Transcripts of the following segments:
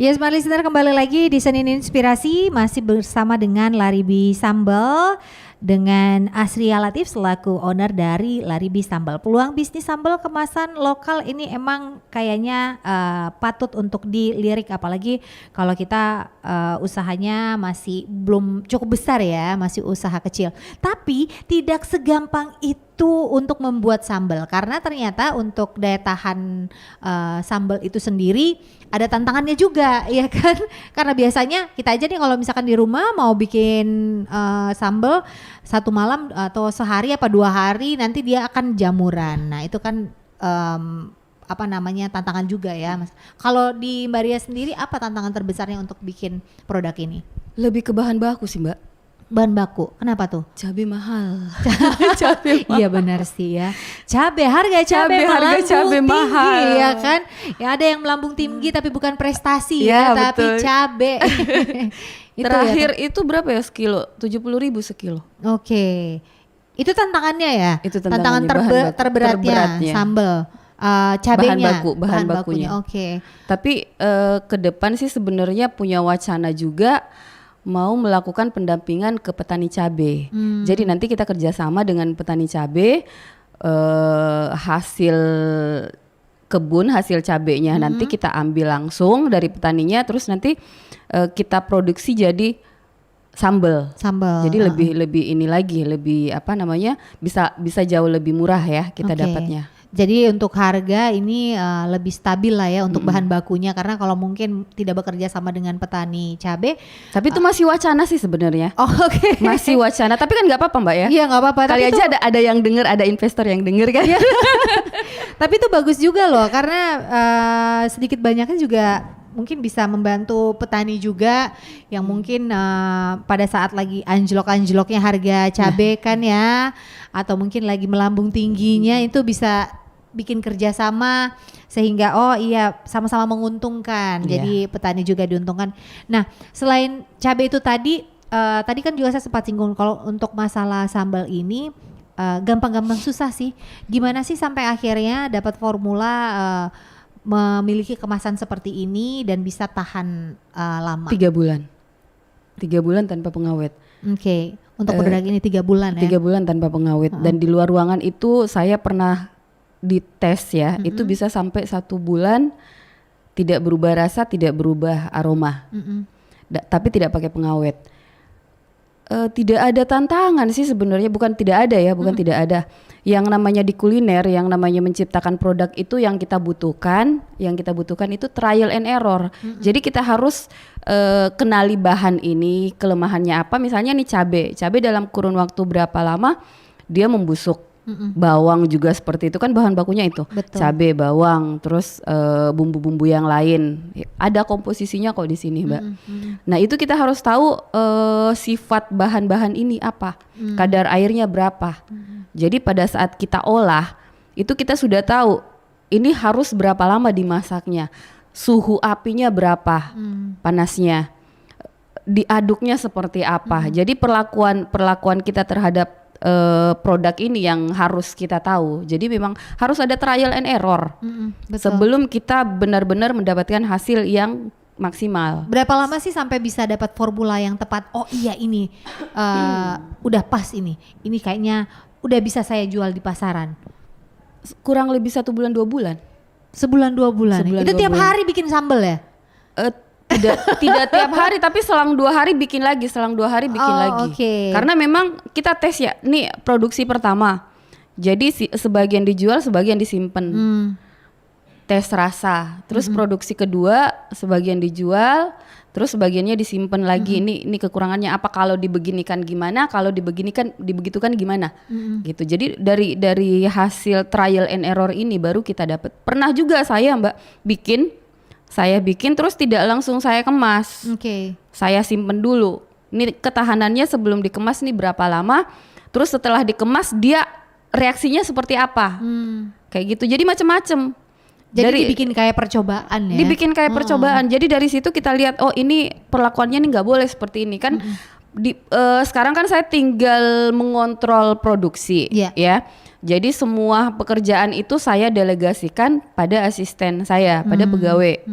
Yes, Smart Listener, kembali lagi di Senin Inspirasi, masih bersama dengan Laribi Sambal dengan Asria Latif selaku owner dari Laribi Sambal. Peluang bisnis sambal kemasan lokal ini emang kayaknya patut untuk dilirik, apalagi kalau kita usahanya masih belum cukup besar ya, masih usaha kecil. Tapi tidak segampang itu untuk membuat sambal, karena ternyata untuk daya tahan sambal itu sendiri ada tantangannya juga, ya kan? Karena biasanya kita aja nih kalau misalkan di rumah mau bikin sambal satu malam atau sehari apa 2 hari, nanti dia akan jamuran. Nah itu kan apa namanya, tantangan juga ya, Mas. Kalau di Mbak Ria sendiri apa tantangan terbesarnya untuk bikin produk ini? Lebih ke bahan baku sih, Mbak. Bahan baku, kenapa tuh? Cabai mahal. Cabai mahal. Iya benar sih ya. Harga cabai mahal. Ya kan? Ya ada yang melambung tinggi tapi bukan prestasi ya, tapi cabai. Terakhir itu berapa ya sekilo? 70.000 sekilo. Oke. Itu tantangannya ya? Itu tantangan terberatnya sambal. Cabenya, bahan bakunya. Oke. Tapi ke depan sih sebenarnya punya wacana juga mau melakukan pendampingan ke petani cabai. Jadi nanti kita kerjasama dengan petani cabai, hasil kebun, hasil cabainya nanti kita ambil langsung dari petaninya, terus nanti kita produksi jadi sambal. Jadi lebih ini lagi, lebih apa namanya, bisa jauh lebih murah ya kita dapatnya. Jadi untuk harga ini lebih stabil lah ya untuk bahan bakunya, karena kalau mungkin tidak bekerja sama dengan petani cabai. Tapi itu masih wacana sih sebenarnya. Oh, oke. Masih wacana, tapi kan nggak apa-apa Mbak ya. Iya nggak apa-apa. Kali aja ada yang dengar, ada investor yang dengar kan. Tapi itu bagus juga loh, karena sedikit banyaknya juga mungkin bisa membantu petani juga yang mungkin pada saat lagi anjlok-anjloknya harga cabai kan ya, atau mungkin lagi melambung tingginya, itu bisa bikin kerjasama sehingga sama-sama menguntungkan. Jadi petani juga diuntungkan. Nah selain cabai itu tadi kan juga saya sempat singgung kalau untuk masalah sambal ini gampang-gampang susah sih. Gimana sih sampai akhirnya dapat formula memiliki kemasan seperti ini dan bisa tahan lama? 3 bulan. 3 bulan tanpa pengawet. Oke. Untuk produk ini 3 bulan ya? 3 bulan tanpa pengawet. Dan di luar ruangan itu saya pernah dites ya, itu bisa sampai 1 bulan tidak berubah rasa, tidak berubah aroma. Tapi tidak pakai pengawet. Tidak ada tantangan sih sebenarnya, bukan tidak ada ya, tidak ada. Yang namanya di kuliner, yang namanya menciptakan produk itu yang kita butuhkan itu trial and error. Jadi kita harus kenali bahan ini, kelemahannya apa. Misalnya nih cabai dalam kurun waktu berapa lama dia membusuk. Bawang juga seperti itu kan, bahan bakunya itu. Cabai, bawang, terus bumbu-bumbu yang lain. Ada komposisinya kok di sini, Mbak. Nah, itu kita harus tahu sifat bahan-bahan ini apa, kadar airnya berapa. Jadi pada saat kita olah, itu kita sudah tahu ini harus berapa lama dimasaknya, suhu apinya berapa, panasnya, diaduknya seperti apa. Jadi perlakuan kita terhadap produk ini yang harus kita tahu. Jadi memang harus ada trial and error sebelum kita benar-benar mendapatkan hasil yang maksimal. Berapa lama sih sampai bisa dapat formula yang tepat? Oh iya ini udah pas ini kayaknya udah bisa saya jual di pasaran. Kurang lebih 1 bulan 2 bulan. Sebulan 2 bulan. Itu tiap hari bikin sambal ya? Tidak tiap hari, tapi selang 2 hari bikin lagi, lagi. Karena memang kita tes ya, nih produksi pertama. Jadi sebagian dijual, sebagian disimpan. Tes rasa. Terus produksi kedua, sebagian dijual, terus sebagiannya disimpan lagi. Ini kekurangannya apa, kalau dibeginikan gimana, kalau dibegitukan gimana. Gitu. Jadi dari hasil trial and error ini baru kita dapat. Pernah juga saya Mbak bikin terus tidak langsung saya kemas. Saya simpen dulu. Ini ketahanannya sebelum dikemas nih berapa lama. Terus setelah dikemas dia reaksinya seperti apa. Kayak gitu. Jadi macam-macam. Jadi dibikin kayak percobaan ya. Dibikin kayak percobaan. Jadi dari situ kita lihat, oh ini perlakuannya nih nggak boleh seperti ini kan. Sekarang kan saya tinggal mengontrol produksi ya. Jadi semua pekerjaan itu saya delegasikan pada asisten saya, pada pegawai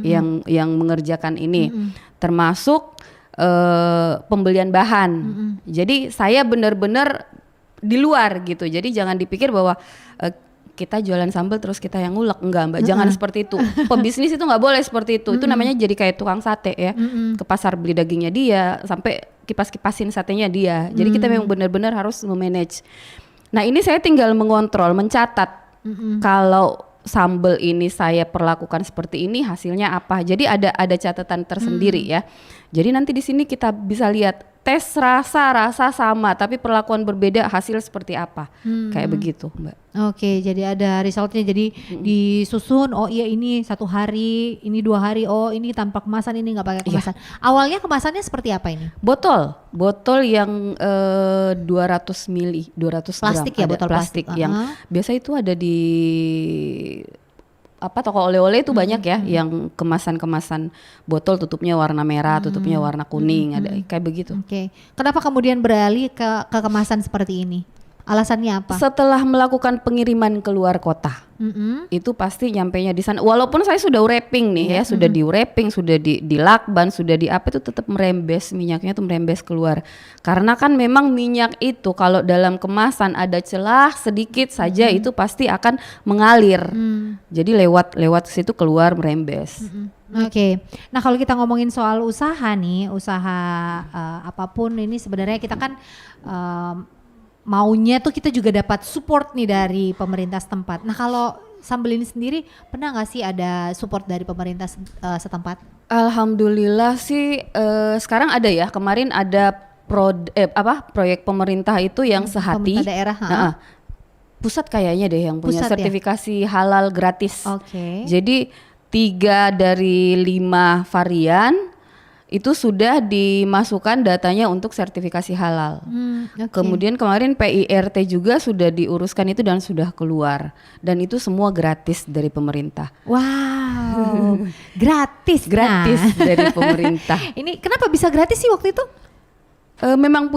yang mengerjakan ini, termasuk pembelian bahan. Jadi saya benar-benar di luar gitu. Jadi jangan dipikir bahwa kita jualan sambal terus kita yang ngulek, enggak Mbak, jangan seperti itu. Pebisnis itu nggak boleh seperti itu. Itu namanya jadi kayak tukang sate ya. Ke pasar beli dagingnya dia, sampai kipas-kipasin satenya dia. Jadi kita memang benar-benar harus memanage. Nah ini saya tinggal mengontrol, mencatat kalau sambal ini saya perlakukan seperti ini hasilnya apa. Jadi ada catatan tersendiri ya. Jadi nanti di sini kita bisa lihat tes rasa sama tapi perlakuan berbeda hasil seperti apa. Kayak begitu Mbak. Oke, jadi ada resultnya, jadi disusun, oh iya ini 1 hari, ini 2 hari, oh ini tanpa kemasan, ini nggak pakai kemasan. Awalnya kemasannya seperti apa ini? Botol yang 200 mili, 200 plastik gram. Ya, botol plastik yang biasa itu ada di toko oleh-oleh itu banyak ya, yang kemasan botol tutupnya warna merah, tutupnya warna kuning, ada kayak begitu. Oke. Kenapa kemudian beralih ke kemasan seperti ini? Alasannya apa? Setelah melakukan pengiriman keluar kota, itu pasti nyampainya di sana. Walaupun saya sudah wrapping nih ya, sudah di wrapping, sudah di lakban, sudah di apa, itu tetap merembes, minyaknya tuh merembes keluar. Karena kan memang minyak itu kalau dalam kemasan ada celah sedikit saja itu pasti akan mengalir. Jadi lewat situ keluar merembes. Oke. Nah kalau kita ngomongin soal usaha nih, usaha apapun ini sebenarnya kita kan maunya tuh kita juga dapat support nih dari pemerintah setempat. Nah kalau sambal ini sendiri pernah nggak sih ada support dari pemerintah setempat? Alhamdulillah sih sekarang ada ya. Kemarin ada proyek pemerintah itu yang sehati. Pemerintah daerah. Pusat kayaknya deh yang punya Pusat, sertifikasi halal gratis. Oke. Jadi 3 dari 5 varian itu sudah dimasukkan datanya untuk sertifikasi halal. Kemudian kemarin PIRT juga sudah diuruskan itu dan sudah keluar. Dan itu semua gratis dari pemerintah. Wow, gratis dari pemerintah. Ini kenapa bisa gratis sih waktu itu? Memang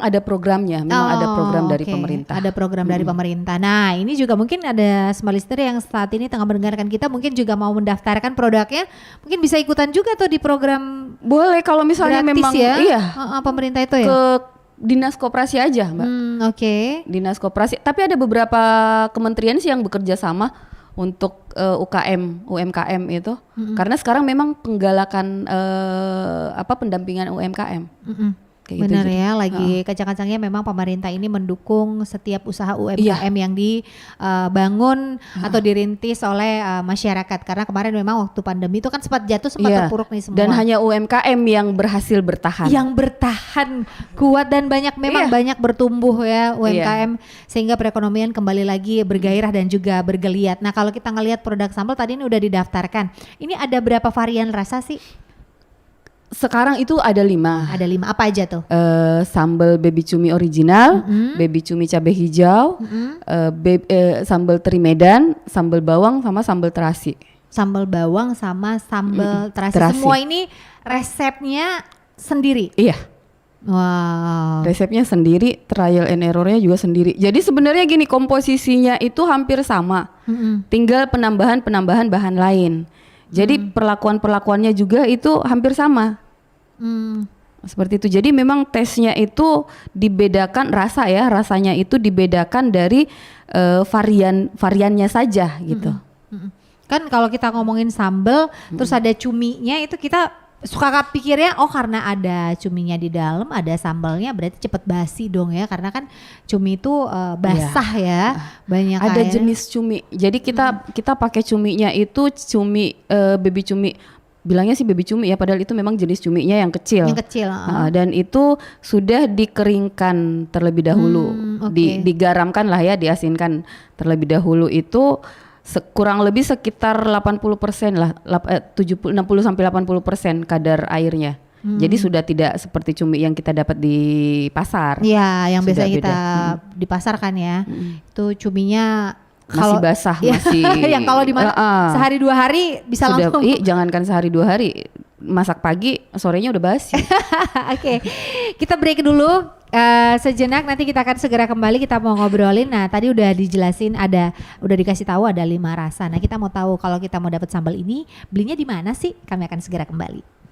ada programnya, ada program dari pemerintah. Ada program dari pemerintah. Nah, ini juga mungkin ada smart listener yang saat ini tengah mendengarkan kita, mungkin juga mau mendaftarkan produknya, mungkin bisa ikutan juga tuh di program. Boleh kalau misalnya gratis memang ya? Iya. Pemerintah itu ya. Ke dinas koperasi aja, Mbak. Oke. Dinas koperasi. Tapi ada beberapa kementerian sih yang bekerja sama untuk UMKM itu. Karena sekarang memang penggalakan pendampingan UMKM. Benar gitu. Ya, lagi kencang-kencangnya memang pemerintah ini mendukung setiap usaha UMKM yang dibangun atau dirintis oleh masyarakat. Karena kemarin memang waktu pandemi itu kan sempat terpuruk nih semua. Dan hanya UMKM yang berhasil bertahan. Yang bertahan kuat dan banyak banyak bertumbuh ya UMKM sehingga perekonomian kembali lagi bergairah dan juga bergeliat. Nah kalau kita ngelihat produk sambal tadi ini udah didaftarkan. Ini ada berapa varian rasa sih? Sekarang itu ada 5. Ada 5, apa aja tuh? Sambal baby cumi original, baby cumi cabai hijau, sambal teri Medan, sambal bawang sama sambal terasi. Sambal bawang sama sambal terasi. Semua ini resepnya sendiri? Iya. Wow. Resepnya sendiri, trial and errornya juga sendiri. Jadi sebenarnya gini, komposisinya itu hampir sama, tinggal penambahan bahan lain. Jadi perlakuannya juga itu hampir sama. Seperti itu. Jadi memang tesnya itu dibedakan rasanya itu dibedakan dari variannya saja gitu. Kan kalau kita ngomongin sambal terus ada cuminya itu kita suka pikirnya karena ada cuminya di dalam, ada sambalnya berarti cepet basi dong ya, karena kan cumi itu basah ya. Banyak ada jenis cumi. Jadi kita pakai cuminya itu cumi baby cumi. Bilangnya sih baby cumi ya, padahal itu memang jenis cuminya yang kecil. Yang kecil. Dan itu sudah dikeringkan terlebih dahulu, digaramkan lah ya, diasinkan terlebih dahulu itu. Kurang lebih sekitar 80% lah, 60 sampai 80% kadar airnya. Jadi sudah tidak seperti cumi yang kita dapat di pasar. Iya, yang biasa kita di pasar kan ya. Itu cuminya masih basah, masih yang kalau dimasak sehari 2 hari bisa sudah, langsung. Jangankan sehari 2 hari, masak pagi, sorenya udah basi. Oke, kita break dulu sejenak. Nanti kita akan segera kembali. Kita mau ngobrolin. Nah, tadi udah dijelasin udah dikasih tahu ada 5 rasa. Nah, kita mau tahu kalau kita mau dapat sambal ini belinya di mana sih? Kami akan segera kembali.